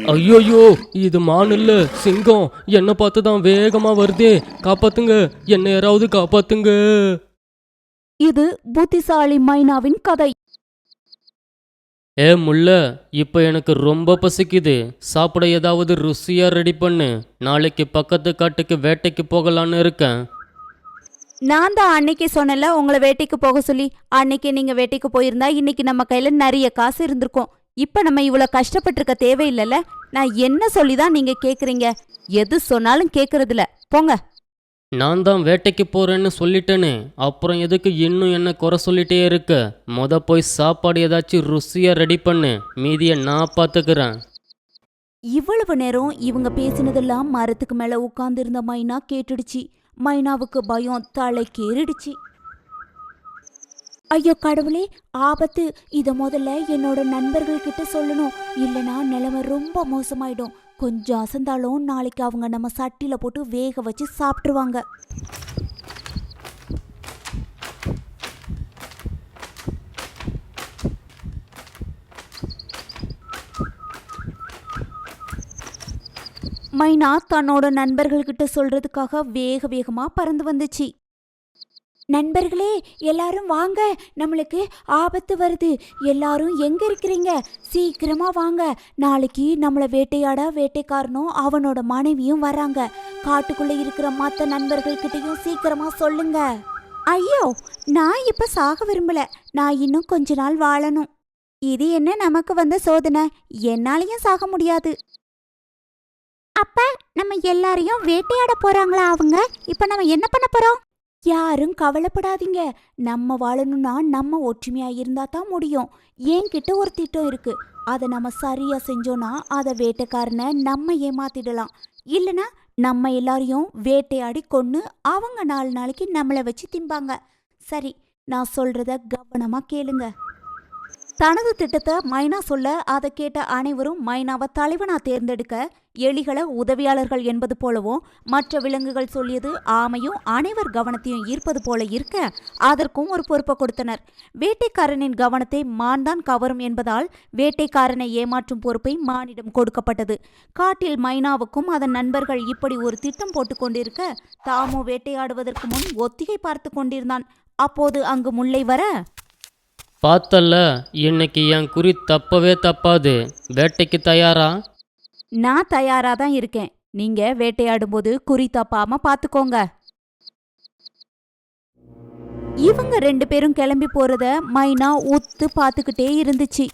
ஐயோயோ, இது மான் இல்ல, சிங்கம். என்ன பார்த்து தான் வேகமா வருதே. காப்பாத்துங்க, என்ன யாராவது காப்பாத்துங்க. இது புத்திசாலி மைனாவின் கதை. ஏ முல்ல, இப்ப எனக்கு ரொம்ப பசிக்குது. சாப்பிட ஏதாவது ருசியா ரெடி பண்ணு. நாளைக்கு பக்கத்து காட்டுக்கு வேட்டைக்கு போகலான்னு இருக்கேன். நான் தான் அன்னைக்கு சொன்னல உங்களை வேட்டைக்கு போக சொல்லி. அன்னைக்கு நீங்க வேட்டைக்கு போயிருந்தா இன்னைக்கு நம்ம கையில நிறைய காசு இருந்திருக்கும். இப்ப நம்ம இவ்வளவு கஷ்டப்பட்டிருக்க தேவையில்லைல்ல. நான் என்ன சொல்லிதான் நீங்க கேக்குறீங்க? எது சொன்னாலும் கேக்குறதில்ல. போங்க. நான் தான் வேட்டைக்கு போறேன்னு சொல்லிட்டேனே, அப்புறம் எதுக்கு இன்னும் என்ன குறை சொல்லிட்டே இருக்க? போய் சாப்பாடு ஏதாச்சும் ருசியா ரெடி பண்ணு. மீதியை நான் பார்த்துக்கிறேன். இவ்வளவு நேரம் இவங்க பேசினதெல்லாம் மரத்துக்கு மேல உட்கார்ந்து இருந்த மைனா கேட்டுடுச்சு. மைனாவுக்கு பயம் தலைக்கேறிடுச்சு. ஐயோ கடவுளே, ஆபத்து! இத முதல்ல என்னோட நண்பர்கள் கிட்ட சொல்லணும், இல்லனா நிலைமை ரொம்ப மோசமாயிடும். கொஞ்சம் அசந்தாலும் நாளைக்கு அவங்க நம்ம சட்டில போட்டு வேக வச்சு சாப்பிட்டுருவாங்க. மைனா தன்னோட நண்பர்கள்கிட்ட சொல்றதுக்காக வேக வேகமா பறந்து வந்துச்சு. நண்பர்களே, எல்லாரும் வாங்க, நம்மளுக்கு ஆபத்து வருது. எல்லாரும் எங்க இருக்கிறீங்க? சீக்கிரமா வாங்க. நாளைக்கு நம்மள வேட்டையாட வேட்டைக்காரனும் அவனோட மனைவியும் வராங்க. காட்டுக்குள்ள இருக்கிற மற்ற நண்பர்கள்கிட்டையும் சீக்கிரமா சொல்லுங்க. ஐயோ, நான் இப்ப சாக விரும்பல. நான் இன்னும் கொஞ்ச நாள் வாழணும். இது என்ன நமக்கு வந்த சோதனை? என்னாலையும் சாக முடியாது. அப்ப நம்ம எல்லாரையும் வேட்டையாட போறாங்களா அவங்க? இப்ப நம்ம என்ன பண்ண போறோம்? யாரும் கவலைப்படாதீங்க. நம்ம வாழணும்னா நம்ம ஒற்றுமையா இருந்தா தான் முடியும். என்கிட்ட ஒரு திட்டம் இருக்கு. அதை நம்ம சரியா செஞ்சோம்னா அதை வேட்டைக்காரனை நம்ம ஏமாத்திடலாம். இல்லைனா நம்ம எல்லாரையும் வேட்டையாடி கொன்னு அவங்க 4 நாளைக்கு நம்மளை வச்சு திம்பாங்க. சரி, நான் சொல்றத கவனமா கேளுங்க. தனது திட்டத்தை மைனா சொல்ல அதை கேட்ட அனைவரும் மைனாவை தலைவனா தேர்ந்தெடுக்க எலிகளை உதவியாளர்கள் என்பது போலவும், மற்ற விலங்குகள் சொல்லியது ஆமையும் அனைவர் கவனத்தையும் ஈர்ப்பது போல இருக்க அதற்கும் ஒரு பொறுப்பை கொடுத்தனர். வேட்டைக்காரனின் கவனத்தை மான் தான் கவரும் என்பதால் வேட்டைக்காரனை ஏமாற்றும் பொறுப்பை மானிடம் கொடுக்கப்பட்டது. காட்டில் மைனாவுக்கும் அதன் நண்பர்கள் இப்படி ஒரு திட்டம் போட்டு கொண்டிருக்க தாமோ வேட்டையாடுவதற்கு முன் ஒத்திகை பார்த்து கொண்டிருந்தான். அப்போது அங்கு முல்லை வர, பார்த்தல்ல, இன்னைக்கு என் குறி தப்பவே தப்பாது. வேட்டைக்கு தயாரா? நான் தயாரா தான் இருக்கேன். நீங்க வேட்டையாடும் போது குறி தப்பாம பாத்துக்கோங்க. இவங்க 2 பேரும் கிளம்பி போறத மைனா உத்து பாத்துக்கிட்டே இருந்துச்சு.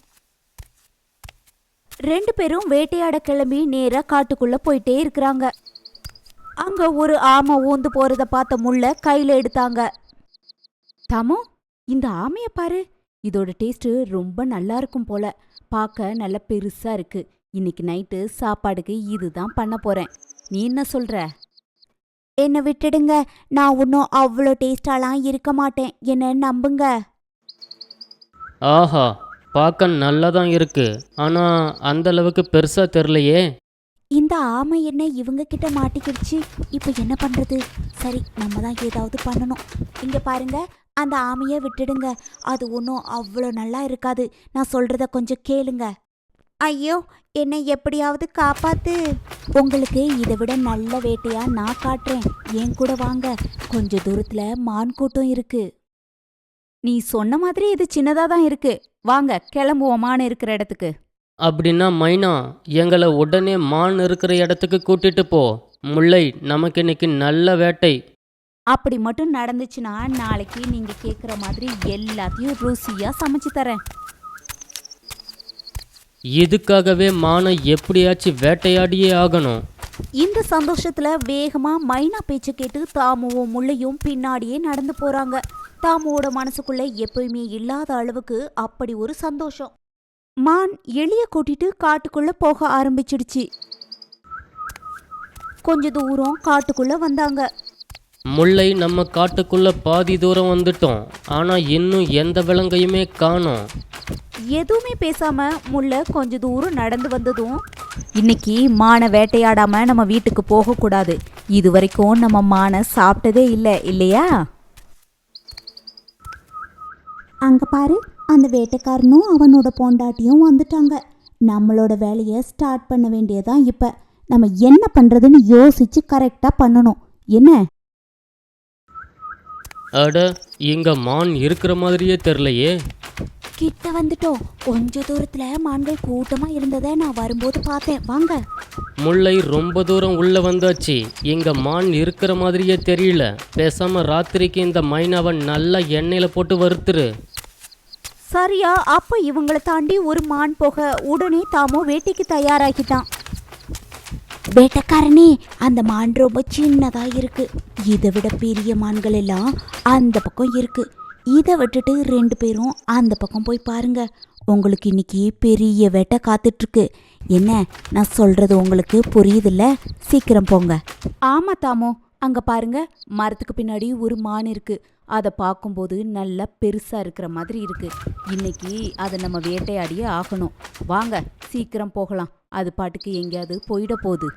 2 பேரும் வேட்டையாட கிளம்பி நேரா காட்டுக்குள்ள போயிட்டே இருக்கிறாங்க. அங்க ஒரு ஆமை ஊந்து போறத பார்த்த முள்ள கையில எடுத்தாங்க. தாமோ, இந்த ஆமைய பாரு. இதோட டேஸ்ட் ரொம்ப நல்லா இருக்கும் போல. பார்க்க நல்ல பெருசா இருக்கு. இன்னைக்கு நைட்டு சாப்பாடுக்கு இதுதான் பண்ண போறேன். நீ என்ன சொல்ற? என்னை விட்டுடுங்க. நான் ஒன்றும் அவ்வளோ டேஸ்டாலாம் இருக்க மாட்டேன். என்ன நம்புங்க. ஆஹா, பார்க்க நல்லா தான் இருக்கு. ஆனா அந்த அளவுக்கு பெருசா தெரியலையே. இந்த ஆமை என்ன இவங்க கிட்ட மாட்டிக்கிடுச்சு. இப்போ என்ன பண்றது? சரி, நம்ம தான் ஏதாவது பண்ணணும். இங்க பாருங்க, அந்த ஆமையை விட்டுடுங்க. அது ஒன்றும் அவ்வளோ நல்லா இருக்காது. நான் சொல்றத கொஞ்சம் கேளுங்க. ஐயோ, என்னை எப்படியாவது காப்பாத்து. உங்களுக்கு இதை விட நல்ல வேட்டையா நான் காட்டுறேன். என் கூட வாங்க. கொஞ்ச தூரத்துல மான் கூட்டம் இருக்கு. நீ சொன்ன மாதிரி இது சின்னதா தான் இருக்கு. வாங்க, கிளம்புவோம் மான் இருக்கிற இடத்துக்கு. அப்படின்னா மைனா, எங்களை உடனே மான் இருக்கிற இடத்துக்கு கூட்டிட்டு போ. முல்லை, நமக்கு இன்னைக்கு நல்ல வேட்டை. அப்படி மட்டும் நடந்துச்சுன்னா நாளைக்கு நீங்க கேக்குற மாதிரி எல்லாத்தையும் ருசியா சமைச்சு தரேன். இதுக்காகவே மானை எப்படியாச்சும் வேட்டையாடியே ஆகணும். இந்த சந்தோஷத்துல வேகமா மைனா பேச்சு கேட்டு தாமுவும் முள்ளையும் பின்னாடியே நடந்து போறாங்க. தாமுவோட மனசுக்குள்ள எப்பயுமே இல்லாத அளவுக்கு அப்படி ஒரு சந்தோஷம். மான் எலிய கூட்டிட்டு காட்டுக்குள்ள போக ஆரம்பிச்சிடுச்சு. கொஞ்ச தூரம் காட்டுக்குள்ள வந்தாங்க. முல்லை, நம்ம காட்டுக்குள்ள பாதி தூரம் வந்துட்டோம். ஆனா இன்னும் எந்த விலங்கையுமே காணோம். எதுவுமே பேசாம முல்லை கொஞ்ச தூரம் நடந்து வந்ததும், இன்னைக்கு மானை வேட்டையாடாம நம்ம வீட்டுக்கு போக கூடாது. இது வரைக்கும் நம்ம மானை சாப்பிட்டதே இல்லை, இல்லையா? அங்க பாரு, அந்த வேட்டைக்காரனும் அவனோட பொண்டாட்டியும் வந்துட்டாங்க. நம்மளோட வேலையை ஸ்டார்ட் பண்ண வேண்டியதான் இப்ப. நம்ம என்ன பண்றதுன்னு யோசிச்சு கரெக்டா பண்ணணும். என்ன? அட, இங்க மான் இருக்கிற மாதிரியே தெரியலையே. கிட்ட வந்துட்டோம். கொஞ்ச தூரத்துல மான்கள் கூட்டமா இருந்ததை நான் வரும்போது பார்த்தேன். வாங்க. முல்லை ரொம்ப தூரம் உள்ள வந்தாச்சு. இங்க மான் இருக்கிற மாதிரியே தெரியல. பேசாம ராத்திரிக்கு இந்த மைனாவை நல்லா எண்ணெயில போட்டு வறுத்துரு. சரியா? அப்ப இவங்களை தாண்டி ஒரு மான் போக உடனே தாமோ வேட்டைக்கு தயாராகிட்டான். வேட்டைக்காரனே, அந்த மான் ரொம்ப சின்னதா இருக்கு. இதை விட பெரிய மான்கள் எல்லாம் அந்த பக்கம் இருக்கு. இதை விட்டுட்டு 2 பேரும் அந்த பக்கம் போய் பாருங்க. உங்களுக்கு இன்னைக்கு பெரிய வேட்டை காத்துட்டு இருக்கு. என்ன நான் சொல்றது உங்களுக்கு புரியுதுல்ல? சீக்கிரம் போங்க. ஆமா தாமோ, அங்க பாருங்க, மரத்துக்கு பின்னாடி ஒரு மான் இருக்கு. அதை பார்க்கும்போது நல்லா பெருசா இருக்கிற மாதிரி இருக்கு. இன்னைக்கு அதை நம்ம வேட்டையாடியே ஆகணும். வாங்க சீக்கிரம் போகலாம். அது பாட்டுக்கு எங்கேயாவது போயிட போகுது.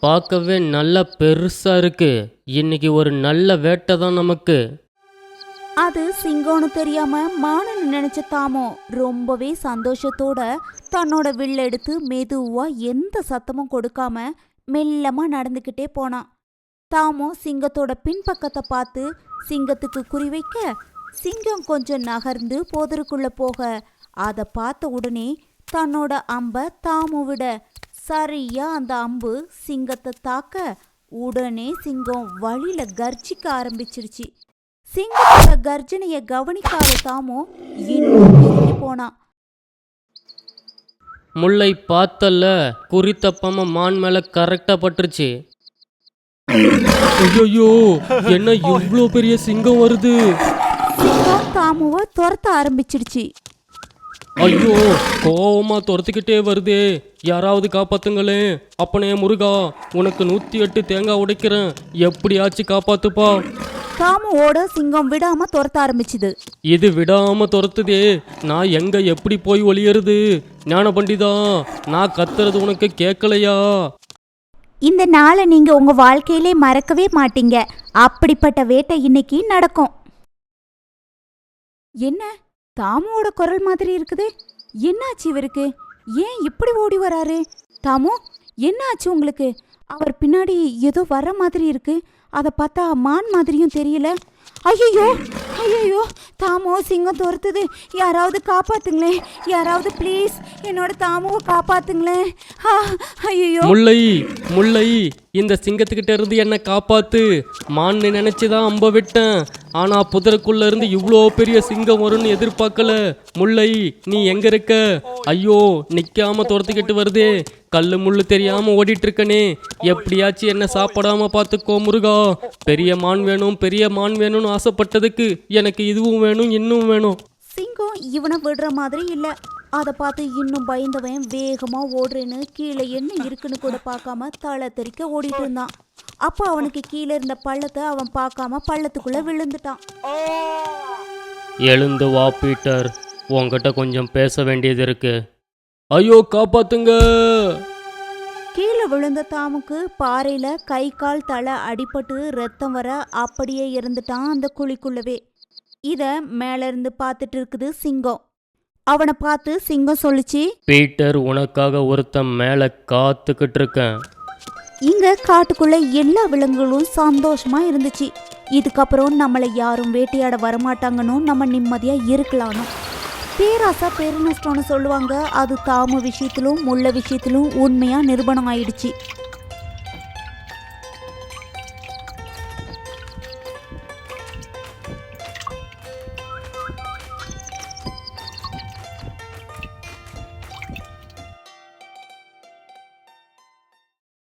பார்க்கவே நல்லா பெருசா இருக்கு. இன்னைக்கு ஒரு நல்ல வேட்டை தான் நமக்கு. அது சிங்கம்னு தெரியாம மானன்னு நினைச்ச தாமோ ரொம்பவே சந்தோஷத்தோட தன்னோட வில்ல எடுத்து மெதுவா எந்த சத்தமும் கொடுக்காம மெல்லமா நடந்துக்கிட்டே போனான். தாமோ சிங்கத்தோட பின்பக்கத்தை பார்த்து சிங்கத்துக்கு குறிவைக்க சிங்கம் கொஞ்சம் நகர்ந்து போதருக்குள்ள போக அதை பார்த்த உடனே தன்னோட அம்பை தாமோ விட சரியா அந்த அம்பு சிங்கத்தை தாக்க உடனே சிங்கம் வழியில கர்ஜிக்க ஆரம்பிச்சிருச்சு. சிங்கத்தோட கர்ஜனைய கவனிக்காத தாமோ இன்னும் நெருங்கி போனான். முல்லை பார்த்தல்ல, குறி தப்பாம மான் மேல கரெக்டா பட்டுருச்சு. ஐயோ, என்ன இவ்வளோ பெரிய சிங்கம் வருது? சிங்கம் தாமுவை துரத்த ஆரம்பிச்சிடுச்சு. ஐயோ, கோவமா துரத்துக்கிட்டே வருதே. யாராவது காப்பாத்துங்களே. அப்பனே முருகா, உனக்கு 108 தேங்காய் உடைக்கிறேன், எப்படியாச்சும் காப்பாத்துப்பா. தாமுவோட சிங்கம் விடாம துரத்த ஆரம்பிச்சுது. இது விடாம துரத்துதே. நான் எங்க எப்படி போய் ஒளியறது? ஞான பண்டிதா, நான் கத்துறது உனக்கு கேட்கலையா? இந்த நாளை நீங்க உங்க வாழ்க்கையிலே மறக்கவே மாட்டீங்க. அப்படிப்பட்ட வேட்டை இன்னைக்கு நடக்கும். என்ன தாமுவோட குரல் மாதிரி இருக்குது? என்னாச்சு இவருக்கு? ஏன் இப்படி ஓடி வராரு? தாமு, என்னாச்சு உங்களுக்கு? அவர் பின்னாடி ஏதோ வர மாதிரி இருக்கு. அதை பார்த்தா மான் மாதிரியும் தெரியல. ஐயோ ஐயோ, தாமோ சிங்கம் துரத்துது. யாராவது காப்பாத்துங்களேன், யாராவது ப்ளீஸ் என்னோட தாமுவை காப்பாத்துங்களேன். ஐயோ முல்லை, முல்லை, இந்த சிங்கத்துக்கிட்ட இருந்து என்ன காப்பாத்து. மான்னு நினைச்சுதான் அம்ப விட்டேன். ஆனா புதருக்குள்ள இருந்து இவ்வளோ பெரிய சிங்கம் வரும்னு எதிர்பார்க்கல. முல்லை, நீ எங்க இருக்க? ஐயோ, நிக்காம துரத்துக்கிட்டு வருதே. கல்லு முள்ளு தெரியாம ஓடிட்டு இருக்கனே. எப்படியாச்சும் என்ன சாப்பிடாம பார்த்துக்கோ முருகா. பெரிய மான் வேணும், பெரிய மான் வேணும்னு ஆசைப்பட்டதுக்கு எனக்கு இதுவும் வேணும், இன்னும் வேணும். சிங்கம் இவனை விடுற மாதிரி இல்ல. அதை பார்த்து இன்னும் பயந்தவன் வேகமா ஓடுறேன்னு கீழே என்ன இருக்குன்னு கூட பார்க்காம தலை தெறிக்க ஓடிட்டு இருந்தான். அப்போ அவனுக்கு கீழே இருந்த பள்ளத்தை அவன் பார்க்காம பள்ளத்துக்குள்ள விழுந்துட்டான். எழுந்து வா பீட்டர், உன்கிட்ட கொஞ்சம் பேச வேண்டியது இருக்கு. ஐயோ, காப்பாத்துங்க. கீழே விழுந்த தாமுக்கு பாறையில கை கால் தலை அடிபட்டு ரத்தம் வர அப்படியே இருந்துட்டான் அந்த குழிக்குள்ளவே. இத மேல இருந்து பார்த்துட்டு இருக்குது சிங்கம். அவனை பார்த்து சிங்கம் சொல்லுச்சு, பீட்டர், உனக்காக ஒருத்தன் மேல காத்துக்கிட்டு இருக்கேன். இங்க காட்டுக்குள்ள எல்லா விலங்குகளும் சந்தோஷமா இருந்துச்சு. இதுக்கப்புறம் நம்மளை யாரும் வேட்டையாட வரமாட்டாங்கன்னு நம்ம நிம்மதியா இருக்கலாம்னு. பேராசா பெருநஷ்டம்னு சொல்லுவாங்க. அது தாமு விஷயத்திலும் முள்ள விஷயத்திலும் உண்மையா நிரூபணம் ஆயிடுச்சு.